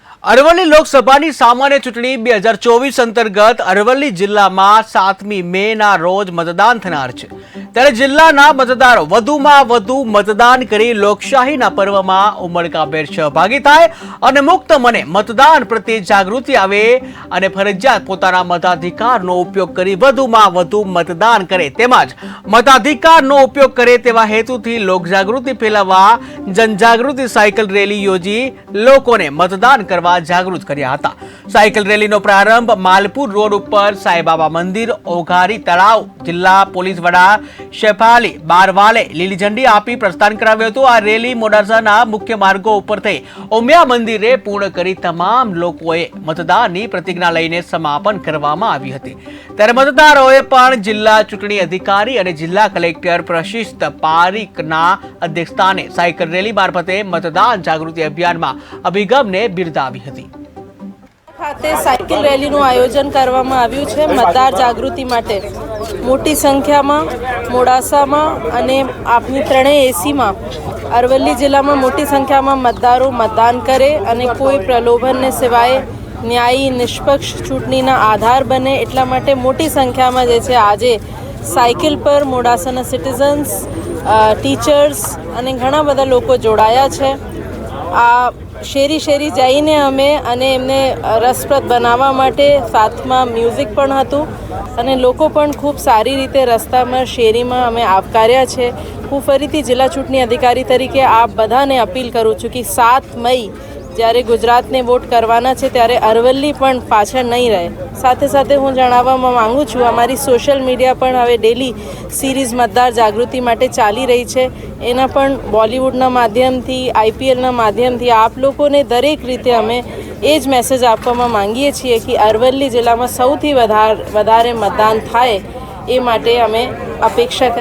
અરવલ્લી લોકસભાની સામાન્ય ચૂંટણી 2024 અંતર્ગત અરવલ્લી જિલ્લામાં 7મી મેના રોજ મતદાન થનાર છે। ત્યારે જિલ્લાના મતદારો વધુમાં વધુ મતદાન કરી લોકશાહીના પર્વમાં ઉમળકાભેર સહભાગી થાય અને મુક્ત મને મતદાન પ્રત્યે જાગૃતિ આવે અને ફરજિયાત પોતાના મતાધિકારનો ઉપયોગ કરી વધુમાં વધુ મતદાન કરે તેમજ મતાધિકારનો ઉપયોગ કરે તેવા હેતુથી લોકજાગૃતિ ફેલાવવા જનજાગૃતિ સાયકલ રેલી યોજી લોકોને મતદાન કરવા જાગૃત કર્યા હતા। સાયકલ રેલીનો પ્રારંભ માલપુર રોડ ઉપર સાંઈબાબા મંદિર ઓઘારી તળાવ જિલ્લા પોલીસ વડા શેફાલી બારવાલે લીલી ઝંડી આપી પ્રસ્થાન કરાવ્યું હતું। આ રેલી મોડાસાના મુખ્ય માર્ગો ઉપર થઈ ઉમિયા મંદિરે પૂર્ણ કરી તમામ લોકોએ મતદાનની પ્રતિજ્ઞા લઈને સમાપન કરવામાં આવી હતી। ત્યારે મતદારોએ પણ જિલ્લા ચૂંટણી અધિકારી અને જિલ્લા કલેક્ટર પ્રશિષ્ટ પારીકના અધ્યક્ષસ્થાને સાયકલ રેલી મારફતે મતદાન જાગૃતિ અભિયાનમાં અભિગમને બિરદાવી હતી। ખાતે સાયકલ રેલીનું આયોજન કરવામાં આવ્યું છે મતદાર જાગૃતિ માટે। મોટી સંખ્યામાં મોડાસામાં અને આપની ત્રણેય એસીમાં અરવલ્લી જિલ્લામાં મોટી સંખ્યામાં મતદારો મતદાન કરે અને કોઈ પ્રલોભનને સિવાય ન્યાયી નિષ્પક્ષ ચૂંટણીના આધાર બને એટલા માટે મોટી સંખ્યામાં જે છે આજે સાયકલ પર મોડાસાના સિટીઝન્સ ટીચર્સ અને ઘણા બધા લોકો જોડાયા છે। આ શેરી શેરી જઈને અમે અને એમને રસપ્રદ બનાવવા માટે સાથમાં મ્યુઝિક પણ હતું અને લોકો પણ ખૂબ સારી રીતે રસ્તામાં શેરીમાં અમે આવકાર્યા છે। હું ફરીથી જિલ્લા ચૂંટણી અધિકારી તરીકે આપ બધાને અપીલ કરું છું કે 7 મઈ જ્યારે ગુજરાતને વોટ કરવાના છે ત્યારે અરવલ્લી પણ પાછળ નહીં રહે। સાથે સાથે હું જણાવવા માંગુ છું અમારી સોશિયલ મીડિયા પણ હવે ડેલી સિરીઝ મતદાર જાગૃતિ માટે ચાલી રહી છે। એના પણ બોલિવૂડના માધ્યમથી આઈપીએલના માધ્યમથી આપ લોકોને દરેક રીતે અમે એ જ મેસેજ આપવામાં માંગીએ છીએ કે અરવલ્લી જિલ્લામાં સૌથી વધારે મતદાન થાય એ માટે અમે અપેક્ષા કરીએ।